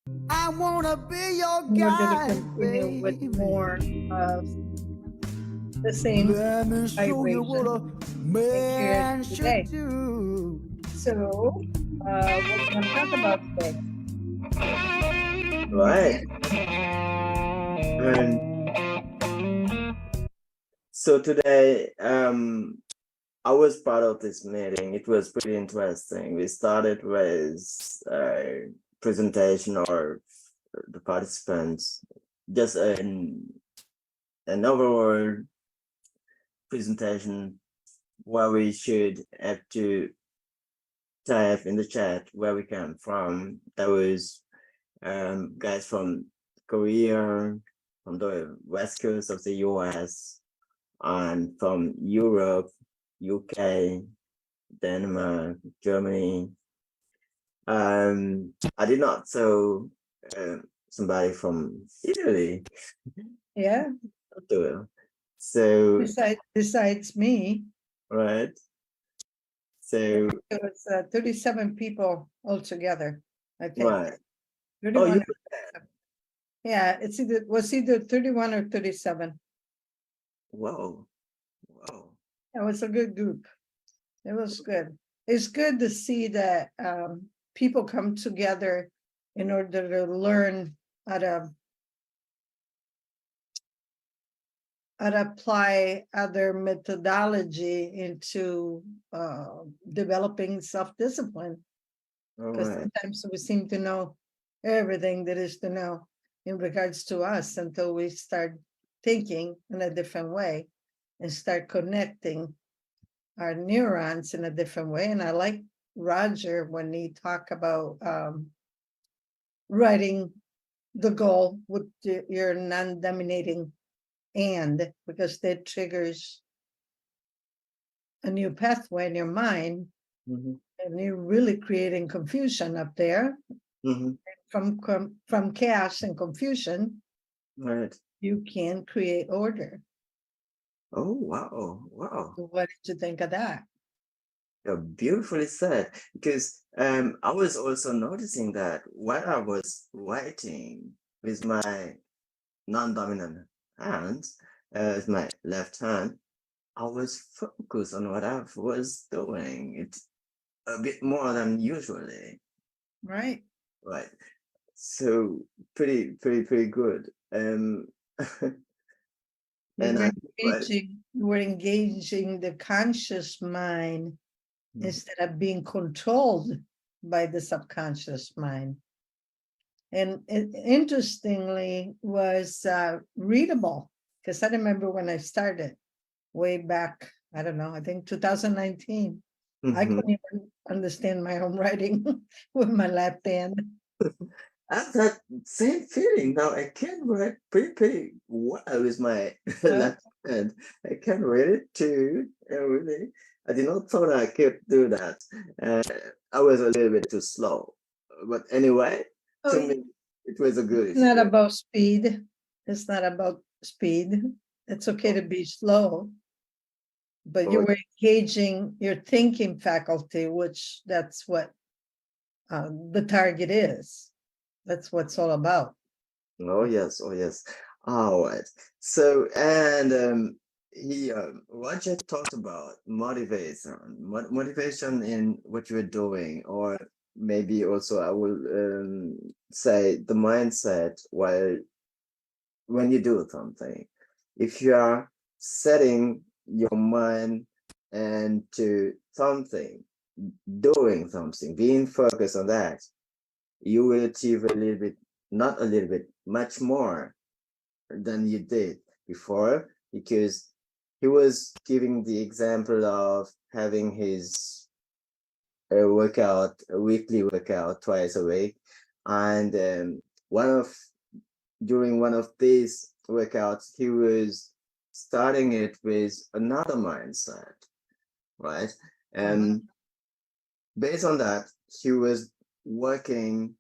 I wanna be your We're going to guide, continue with baby. more of the same Let me show you what a vibration here man should today. do. So, what we're going to talk about today. Right. And so today, I was part of this meeting. It was pretty interesting. We started with a presentation or the participants, just an overall presentation where we should have to type in the chat where we come from. There was guys from Korea, from the west coast of the US, and from Europe, UK, Denmark, Germany. I did not saw somebody from Italy. Yeah. So Besides me, right. So it was 37 people altogether, I think. right. 31 Oh, yeah, was either 31 or 37. wow. It was a good group. It was good. It's good to see that people come together in order to learn how to apply other methodology into developing self-discipline. Because sometimes we seem to know everything there is to know in regards to us until we start thinking in a different way and start connecting our neurons in a different way. And I like Roger when he talked about writing the goal with your non-dominating and, because that triggers a new pathway in your mind. And you're really creating confusion up there. From chaos and confusion, right. You can create order. Oh, wow. What did you think of that? Yeah, beautifully said. Because I was also noticing that while I was writing with my non-dominant hand, with my left hand, I was focused on what I was doing. It's a bit more than usually. Right. Right. So pretty good. You And were I engaging the conscious mind instead of being controlled by the subconscious mind. And it interestingly was readable, because I remember when I started way back, I don't know, I think 2019. I couldn't even understand my own writing with my left hand. I have that same feeling now. I can write pretty well with my left hand. I can read it too. Really, I did not thought I could do that. I was a little bit too slow, but anyway, to me, it was a good It's not experience. about speed. It's not about speed. It's okay to be slow, but you were engaging your thinking faculty, which that's what the target is. That's what it's all about. Oh yes. All right. So and Roger talked about motivation, motivation in what you're doing, or maybe also I will say the mindset while when you do something. If you are setting your mind and to something, doing something, being focused on that, you will achieve a little bit, not a little bit, much more than you did before, because he was giving the example of having his a weekly workout twice a week, and one of during one of these workouts, he was starting it with another mindset, right? And based on that, he was working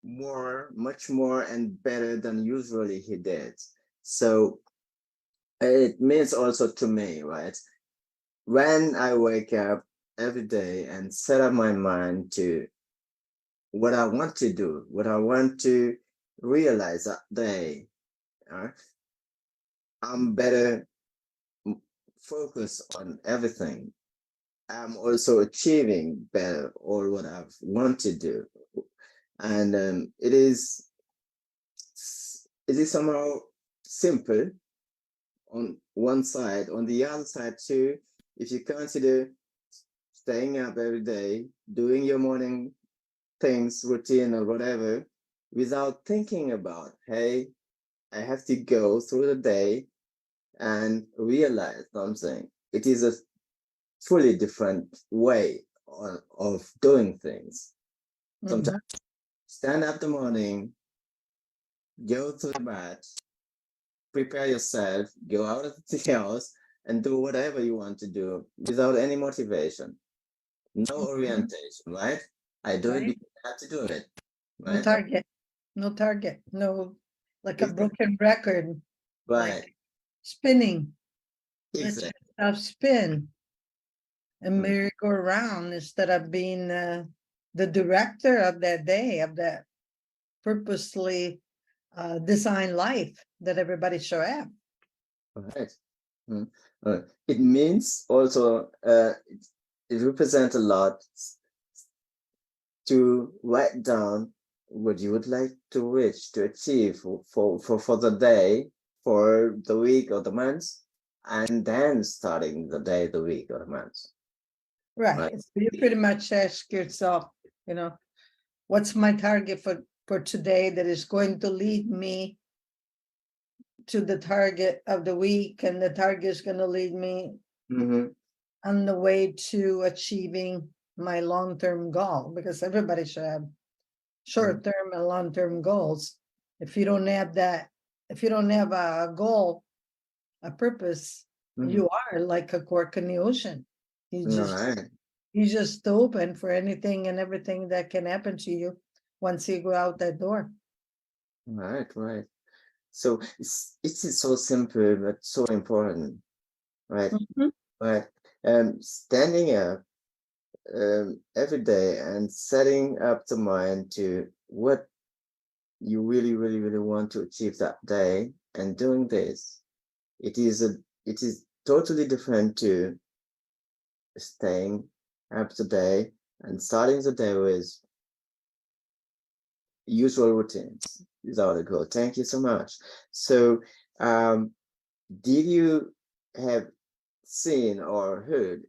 much more and better than usually he did. So it means also to me, right? When I wake up every day and set up my mind to what I want to do, what I want to realize that day. I'm better focused on everything. I'm also achieving better all what I've want to do. And it is somehow simple on one side. On the other side too, if you consider staying up every day, doing your morning things, routine or whatever, without thinking about, hey, I have to go through the day and realize something. It is a fully different way of doing things. Sometimes stand up the morning, go to the bath, prepare yourself, go out of the house and do whatever you want to do without any motivation, no orientation, right? I do it Right. because I have to do it, No right? target, no target, no, like a Exactly. broken record, Right, like spinning. Let exactly. yourself spin and Mm. merry-go-round instead of being the director of that day, of that purposely designed life that everybody should have. Right. Mm. It means also it represents a lot to write down what you would like to reach, to achieve for the day, for the week or the month, and then starting the day, the week or the month. Right. Right. So you pretty much ask yourself, you know, what's my target for today that is going to lead me to the target of the week, and the target is going to lead me Mm-hmm. on the way to achieving my long-term goal, because everybody should have short-term and long-term goals. If you don't have that, if you don't have a goal, a purpose, Mm-hmm. you are like a cork in the ocean. You All just right. you just open for anything and everything that can happen to you once you go out that door. Right, right. So it's so simple but so important, right? Mhm. Right. Standing up every day and setting up the mind to what you really, really, really want to achieve that day, and doing this, it is totally different to staying up the day and starting the day with usual routines without a goal. Thank you so much. So, did you have seen or heard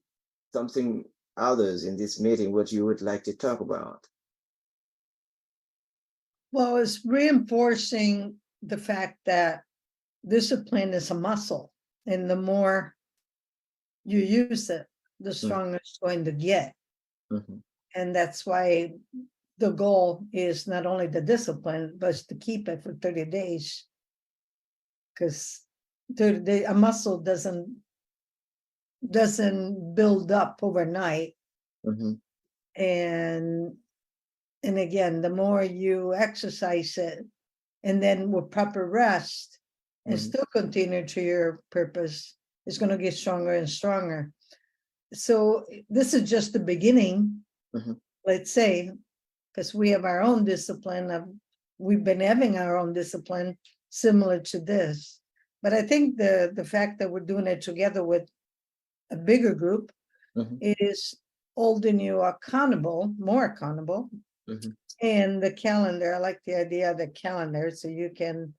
something others in this meeting what you would like to talk about? Well, it's reinforcing the fact that discipline is a muscle, and the more you use it, the stronger it's going to get. Mhm. And that's why the goal is not only the discipline, but it's to keep it for 30 days. Because a muscle doesn't build up overnight. Mhm. And again, the more you exercise it, and then with proper rest and Mhm. still continue to your purpose, it's going to get stronger and stronger. So this is just the beginning, Mhm. let's say, because we have our own discipline of, we've been having our own discipline similar to this. But I think the fact that we're doing it together with a bigger group Mhm. is holding you accountable, more accountable. Mhm. And the calendar, I like the idea of the calendar, so you can,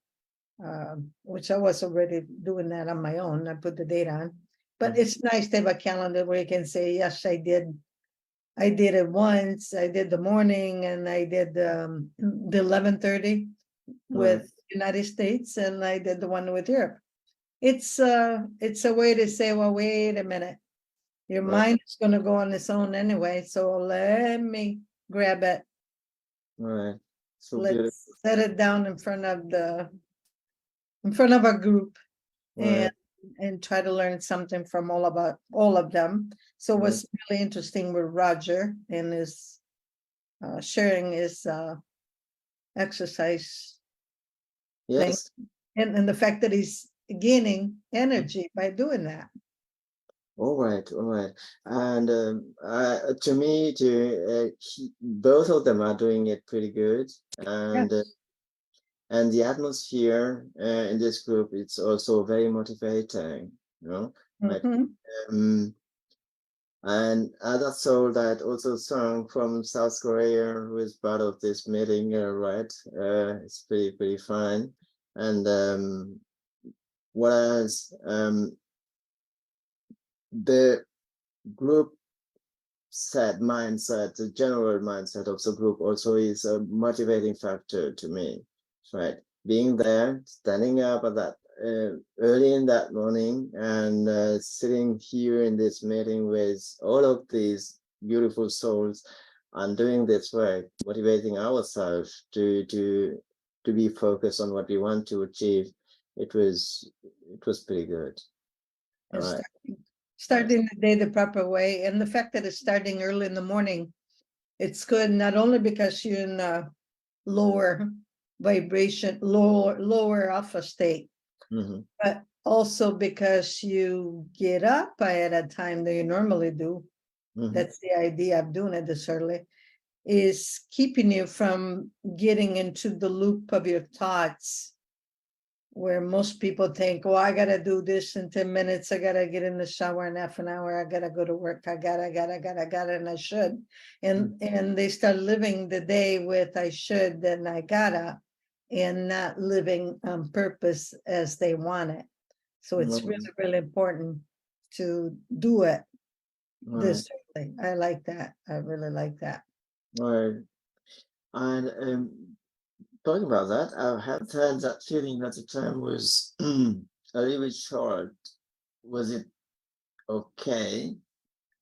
which I was already doing that on my own, I put the date on. But Mhm. it's nice to have a calendar where you can say, yes, I did it once, I did the morning, and I did the 11:30 Right. with United States, and I did the one with Europe. It's a way to say, well, wait a minute, your Right. mind is going to go on its own anyway, so let me grab it. Right. So beautiful. Let's set it down in front of our group, Right. and try to learn something from all of them. So Right. what's really interesting with Roger and his sharing his exercise thing, Yes. and the fact that he's gaining energy by doing that. All right, all right. And to me, both of them are doing it pretty good. And the atmosphere in this group, it's also very motivating, you know. Like, Mhm. um, and that's all that also song from South Korea who is part of this meeting, right? It's pretty fun. And what else? The group mindset, the general mindset of the group also is a motivating factor to me, right? Being there, standing up at that early in that morning and sitting here in this meeting with all of these beautiful souls and doing this work, motivating ourselves to be focused on what we want to achieve. It was pretty good. All And right. starting the day the proper way, and the fact that it's starting early in the morning, it's good not only because you're in a lower vibration, lower alpha state, Mm-hmm. but also because you get up at a time that you normally do. Mm-hmm. That's the idea of doing it this early, is keeping you from getting into the loop of your thoughts, where most people think, oh, I gotta do this in 10 minutes, I gotta get in the shower in half an hour, I gotta go to work, I gotta, and I should. And they start living the day with I should and I gotta, and not living on purpose as they want it. So it's really, really important to do it Right. this early. I like that. I really like that. Right. And talking about that, I have had that feeling that the time was a little bit short. Was it okay?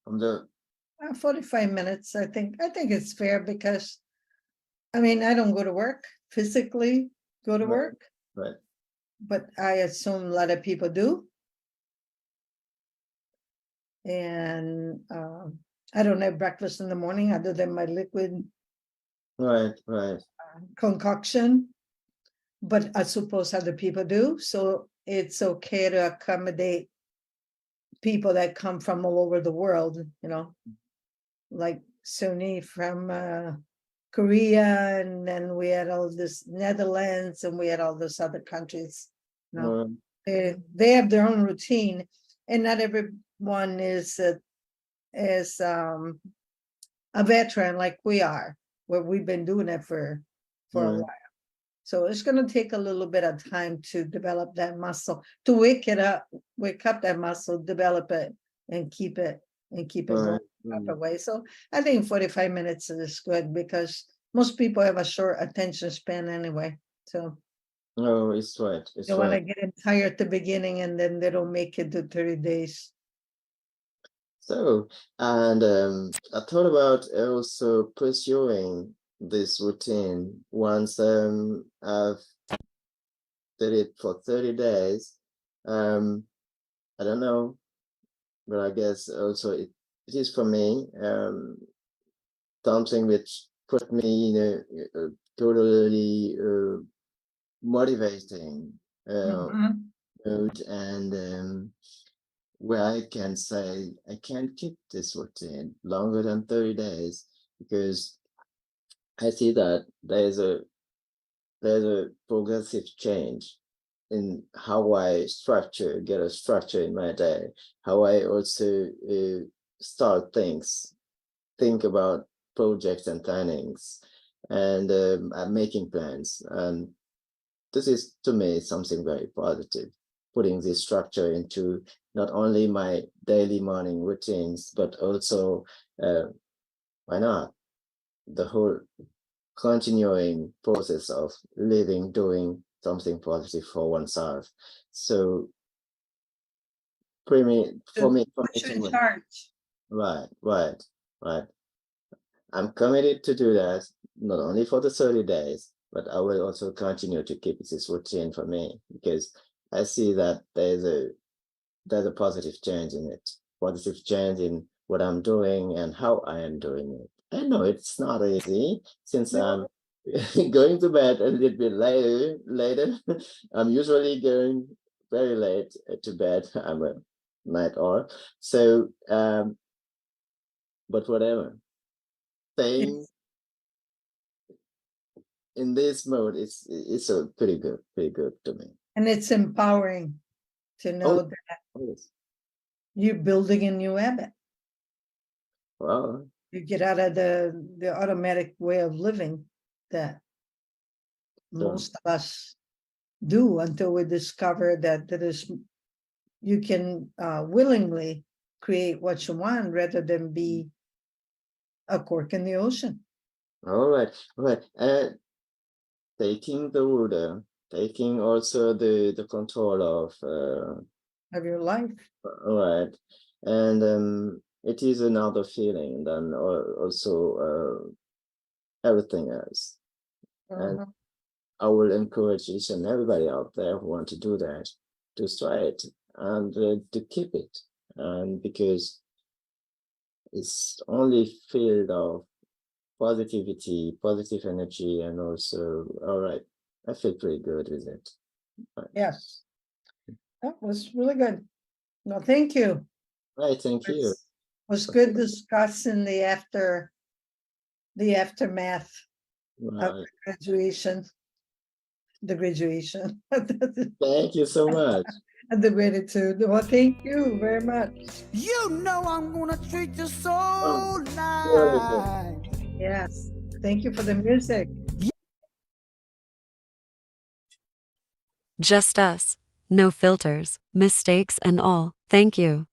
From the 45 minutes, I think. I think it's fair because I mean, I don't go to work physically, go to right, work, right, but I assume a lot of people do. And I don't have breakfast in the morning other than my liquid right, concoction, but I suppose other people do. So it's okay to accommodate people that come from all over the world, like Sunni from Korea, and then we had all this Netherlands, and we had all those other countries. right, They have their own routine, and not everyone is a veteran like we are, where we've been doing it for a right, while. So it's going to take a little bit of time to develop that muscle, to wake up that muscle, develop it, and keep it going right, the proper way. So I think 45 minutes is good because most people have a short attention span anyway. So no, it's right, they it's want to right. get them tired at the beginning, and then they don't make it to 30 days. So, and I thought about also pursuing this routine once I've did it for 30 days. Um, I don't know, but I guess also it is for me. Something which put me in a totally motivating Mhm. mood, and where I can say I can't keep this routine longer than 30 days because I see that there's a progressive change in how I get a structure in my day, how I also start think about projects and plannings, and I'm making plans. And this is to me something very positive, putting this structure into not only my daily morning routines, but also why not the whole continuing process of living, doing something positive for oneself. So for To me, put you to in win. charge. Right. I'm committed to do that, not only for the 30 days, but I will also continue to keep this routine for me because I see that there's a positive change in it, positive change in what I'm doing and how I am doing it. I know it's not easy since I'm going to bed a little bit later. I'm usually going very late to bed. I'm not all. So, but whatever. Staying It's, in this mode, it's a pretty good to me. and it's empowering to know Oh, that yes. you're building a new habit. Well, You get out of the automatic way of living that so, most of us do until we discover that there is you can willingly create what you want rather than be a cork in the ocean all right. Taking the order, taking also the control of, of your life. all right, and it is another feeling than also everything else. And Uh-huh. I will encourage each and everybody out there who want to do that to try it and to keep it, and because it's only filled of positivity, positive energy, and also, all right, I feel pretty good with it. Yes, that was really good. No, thank you. Right, thank you. It was good discussing the aftermath of Right. graduation, the graduation, Thank you so much. and the gratitude. Well, thank you very much. You know I'm gonna treat you so Oh, beautiful. nice. Yes, thank you for the music. Just us. No filters, mistakes, and all. Thank you.